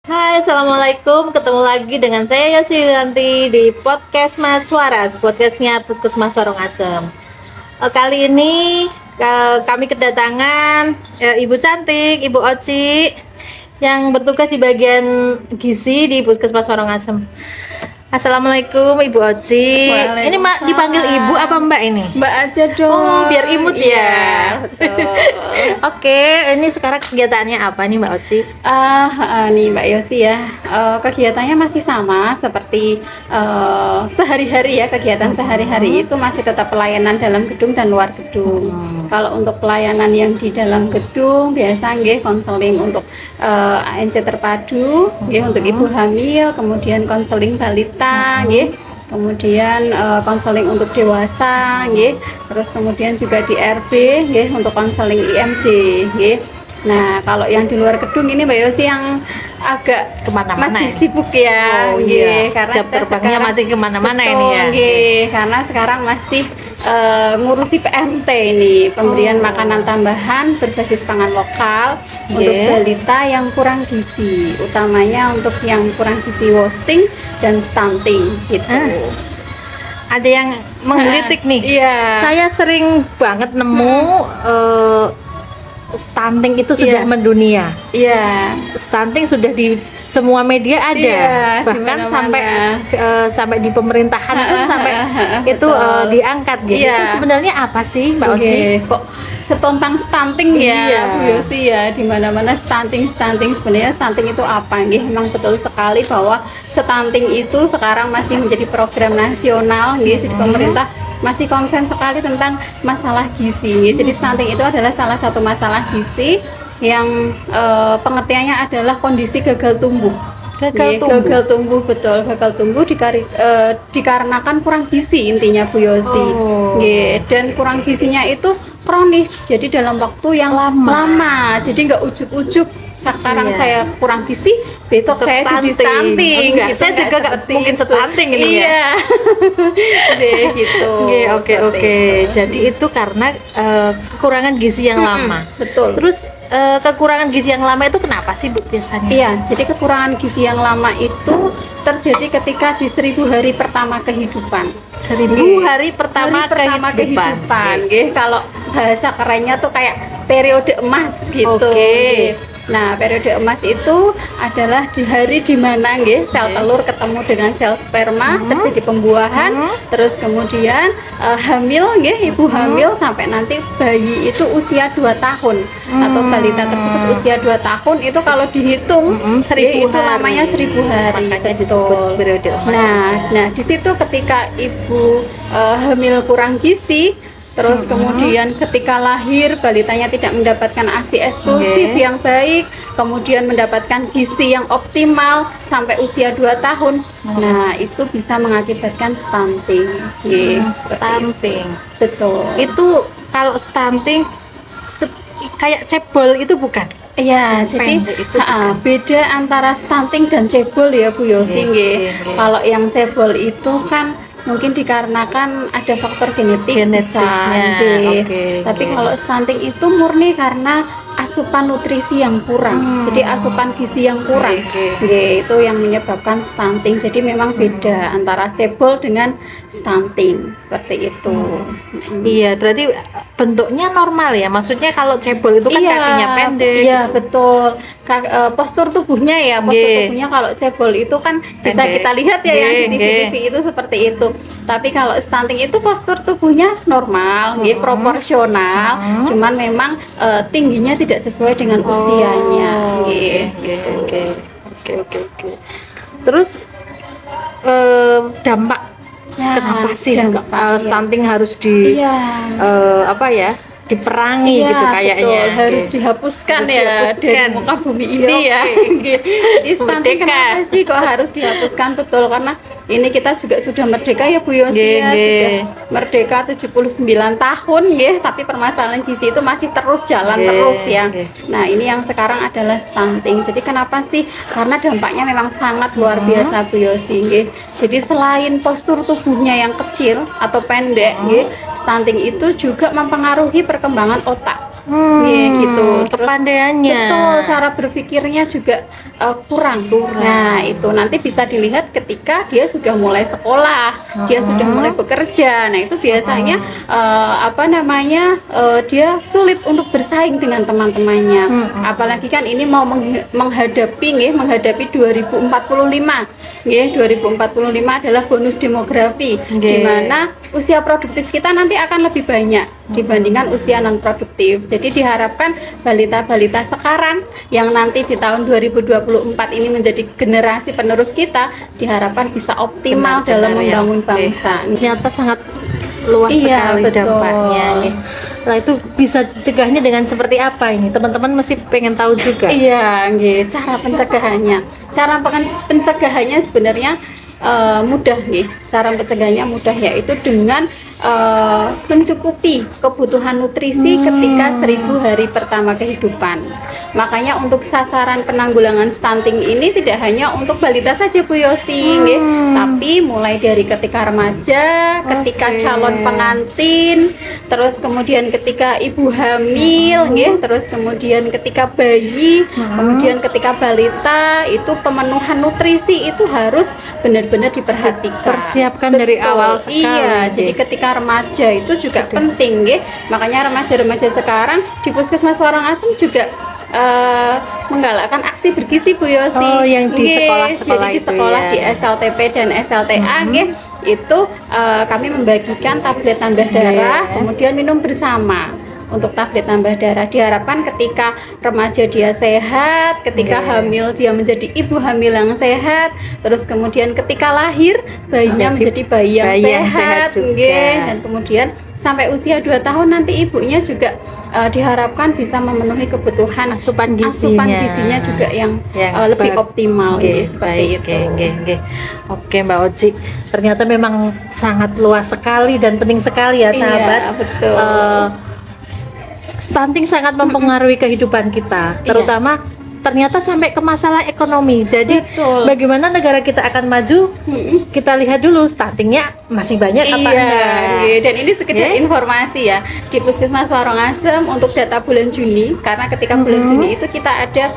Hai, Assalamualaikum. Ketemu lagi dengan saya Yosilianti di podcast Mas Waras, podcastnya Puskesmas Warongasem. Kali ini kami kedatangan Ibu Cantik, Ibu Oci yang bertugas di bagian gizi di Puskesmas Warongasem. Assalamualaikum Ibu Oci. Ini Mak dipanggil Ibu apa Mbak ini? Mbak aja dong. Oh, biar imut ya. Iya, betul. Oke, ini sekarang kegiatannya apa nih Mbak Oci? Nih Mbak Yosi ya, kegiatannya masih sama seperti sehari-hari ya, kegiatan sehari-hari itu masih tetap pelayanan dalam gedung dan luar gedung. Kalau untuk pelayanan yang di dalam gedung biasa nggih konseling untuk ANC terpadu, nggih untuk ibu hamil, kemudian konseling balita, nggih. Kemudian konseling untuk dewasa, nggih. Terus kemudian juga di RB, nggih, untuk konseling IMD, nggih. Nah, kalau yang di luar gedung ini Mbak Yosi yang agak Kemana-mana masih ini? sibuk ya, Oh nggih. iya, Karena jam kita terbangnya sekarang- masih kemana-mana Betul, ini ya. nggih. Karena sekarang masih ngurusi PMT ini, pemberian makanan tambahan berbasis pangan lokal untuk Nggih. balita yang kurang gizi, utamanya untuk yang kurang gizi wasting dan stunting gitu. Ada yang menggelitik nih. Iya. Saya sering banget nemu stunting itu sudah Iya. mendunia. Iya. Stunting sudah di semua media ada, Iya, bahkan di sampai mana-mana. sampai di pemerintahan pun sampai itu Betul. diangkat gitu. Iya. Itu sebenarnya apa sih Mbak Oci? Oke, kok setontang stunting Iya. ya Bu Yosi ya, di mana-mana stunting sebenarnya stunting itu apa? Nggih, memang betul sekali bahwa stunting itu sekarang masih menjadi program nasional nggih, jadi pemerintah masih konsen sekali tentang masalah gizi nggih. Jadi stunting itu adalah salah satu masalah gizi yang pengertiannya adalah kondisi gagal tumbuh. Gagal Nggih, tumbuh. gagal tumbuh, betul. Gagal tumbuh dikarenakan kurang gizi intinya Bu Yosi. Oh. Nggih, dan kurang gizinya itu kronis, jadi dalam waktu yang lama. Jadi nggak ujuk-ujuk sekarang Iya. saya kurang gizi, besok saya jadi stunting. Enggak, Gitu, saya nggak juga nggak seperti mungkin itu. stunting ini ya. Iya. Deh, gitu. Oke, oke, Seperti oke. itu. Jadi itu karena kekurangan gizi yang lama. Betul. Terus kekurangan gizi yang lama itu kenapa sih Bu biasanya? Iya, jadi kekurangan gizi yang lama itu terjadi ketika di 1000 hari pertama kehidupan. 1000 Nggih. hari pertama, kehidupan. Nggih, kalau bahasa kerennya tuh kayak periode emas gitu. Oke. Nggih. Nah, periode emas itu adalah di hari di mana nggih sel Oke. telur ketemu dengan sel sperma, terjadi pembuahan, terus kemudian hamil nggih, ibu hamil sampai nanti bayi itu usia 2 tahun atau balita tersebut usia 2 tahun itu kalau dihitung 1000 itu hari. namanya 1000 hari. Makanya betul. disebut periode emas. Nah, di situ ketika ibu hamil kurang gizi, terus kemudian ketika lahir balitanya tidak mendapatkan ASI eksklusif Oke. yang baik, kemudian mendapatkan gizi yang optimal sampai usia 2 tahun. Nah, itu bisa mengakibatkan stunting. Nggih, seperti itu. Stunting. Betul. Itu kalau stunting kayak cebol itu bukan? Iya, jadi Pendek itu beda antara stunting dan cebol ya Bu Yosi Nggih, nggih. nggih. Kalau yang cebol itu kan mungkin dikarenakan ada faktor genetik bisa, Genetiknya, nggih. oke, Tapi nggih. kalau stunting itu murni karena asupan nutrisi yang kurang. Jadi asupan gizi yang kurang. Nggih, Nggih, itu yang menyebabkan stunting. Jadi memang beda antara cebol dengan stunting seperti itu. Iya, berarti bentuknya normal ya. Maksudnya kalau cebol itu kan kakinya pendek. Iya, betul. Postur tubuhnya ya, postur Nggih. tubuhnya kalau cebol itu kan bisa Pendek. kita lihat ya yang di Nggih, TV-TV itu seperti itu. Tapi kalau stunting itu postur tubuhnya normal, nggih, proporsional. Cuman memang tingginya tidak sesuai dengan usianya, nggih. Gitu. Oke. Terus dampak Nah, kenapa sih dampak, iya. stunting harus di Iya. apa ya? Diperangi Iya, gitu kayaknya. betul. Harus Oke. dihapuskan Harus ya dihapuskan. dari muka bumi ini Iya, ya. oke. Jadi stunting Merdeka. kenapa sih kok harus dihapuskan? Betul, karena ini kita juga sudah merdeka ya Bu Yosi Nggih, ya, nggih. sudah merdeka 79 tahun ya, tapi permasalahan gizi itu masih terus jalan Nggih, terus ya. nggih. Nah, ini yang sekarang adalah stunting. Jadi kenapa sih? Karena dampaknya memang sangat luar biasa Bu Yosi nggih. Jadi selain postur tubuhnya yang kecil atau pendek nggih, stunting itu juga mempengaruhi perkembangan otak. gitu. Terus kepandaiannya. betul, cara berpikirnya juga kurang. Nah, itu nanti bisa dilihat ketika dia sudah mulai sekolah, dia sudah mulai bekerja. Nah, itu biasanya dia sulit untuk bersaing dengan teman-temannya. Apalagi kan ini mau menghadapi 2045. Nggih, 2045 adalah bonus demografi, di mana usia produktif kita nanti akan lebih banyak dibandingkan usia non produktif. Jadi diharapkan balita-balita sekarang yang nanti di tahun 2024 ini menjadi generasi penerus kita, diharapkan bisa optimal dalam membangun bangsa. Ternyata sangat luas sekali dampaknya nih. Nah, itu bisa cegahnya dengan seperti apa ini? Teman-teman masih pengen tahu juga. Iya, nggih, cara pencegahannya. Cara pencegahannya sebenarnya mudah nih. Cara pencegahannya mudah, yaitu dengan mencukupi kebutuhan nutrisi ketika 1000 hari pertama kehidupan. Makanya untuk sasaran penanggulangan stunting ini tidak hanya untuk balita saja Bu Yosi, nggih, tapi mulai dari ketika remaja, ketika calon pengantin, terus kemudian ketika ibu hamil, nggih, terus kemudian ketika bayi, kemudian ketika balita, itu pemenuhan nutrisi itu harus benar-benar diperhatikan. Persiapkan dari awal sekali. Iya, jadi ketika remaja itu juga penting, nggih. Makanya remaja-remaja sekarang di Puskesmas Warangasem juga menggalakkan aksi bergizi Bu Yosi. Oh, yang di sekolah-sekolah jadi di sekolah itu ya. di SLTP dan SLTA, nggih, itu kami membagikan tablet tambah darah, kemudian minum bersama. Untuk tablet tambah darah diharapkan ketika remaja dia sehat, ketika hamil dia menjadi ibu hamil yang sehat, terus kemudian ketika lahir bayinya menjadi bayi yang sehat juga. Dan kemudian sampai usia 2 tahun nanti ibunya juga diharapkan bisa memenuhi kebutuhan asupan gizinya juga yang lebih optimal. Baik. Oke, Mbak Oci, ternyata memang sangat luas sekali dan penting sekali ya sahabat. Iya, betul. Stunting sangat mempengaruhi kehidupan kita, terutama ternyata sampai ke masalah ekonomi. Jadi bagaimana negara kita akan maju, kita lihat dulu stuntingnya masih banyak apa enggak. Dan ini sekedar informasi ya, di Puskesmas Warangasem untuk data bulan Juni, karena ketika bulan Juni itu kita ada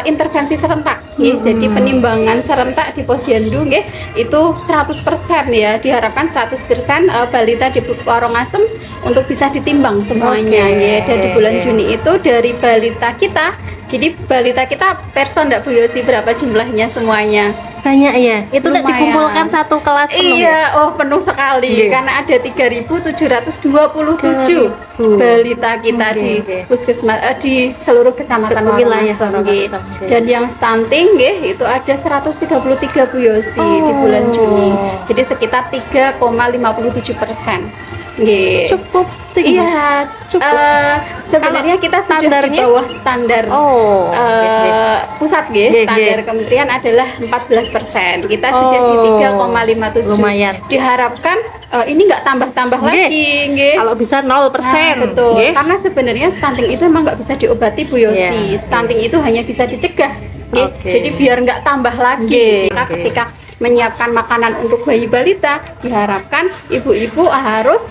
intervensi serentak, jadi penimbangan serentak di Posyandu, itu 100% ya, diharapkan 100% balita di Warangasem untuk bisa ditimbang semuanya. Dan di bulan Juni itu dari balita kita, jadi balita kita persen enggak Bu Yosi berapa jumlahnya semuanya? Banyak ya, itu udah dikumpulkan satu kelas penuh. Iya, penuh sekali, karena ada 3.727 balita kita di Puskesmas di seluruh kecamatan wilayah. Dan yang stunting itu ada 133 Bu Yosi di bulan Juni. Jadi sekitar 3,57%. Cukup. Iya, cukup. Sebenarnya kita sudah di bawah standar pusat, standar kementerian adalah 14%. Kita sudah di 3,57. Lumayan. Diharapkan ini nggak tambah-tambah lagi, kalau bisa 0%. Betul. Karena sebenarnya stunting itu emang nggak bisa diobati Bu Yosi. Stunting itu hanya bisa dicegah. Jadi biar nggak tambah lagi. Karena ketika menyiapkan makanan untuk bayi balita, diharapkan ibu-ibu harus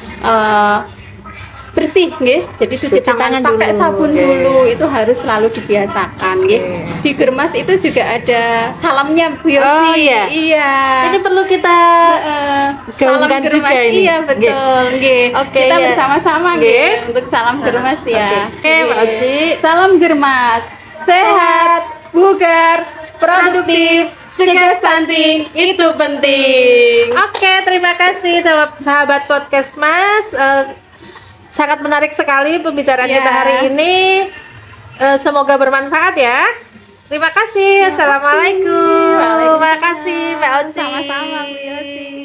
bersih, jadi cuci tangan pakai sabun dulu, itu harus selalu dibiasakan. Di Germas itu juga ada salamnya Bu Yosi. Iya. Ini perlu kita salam Germas. Iya, betul. Kita bersama-sama untuk salam Germas ya. Mbak Oci. Salam Germas. Sehat, bugar, produktif, cegah stunting itu penting. Oke, terima kasih sahabat podcast Mas. Sangat menarik sekali pembicaraan kita hari ini. Semoga bermanfaat ya. Terima kasih. Assalamualaikum. Terima kasih Mbak Oci. Sama-sama Bu Yosi.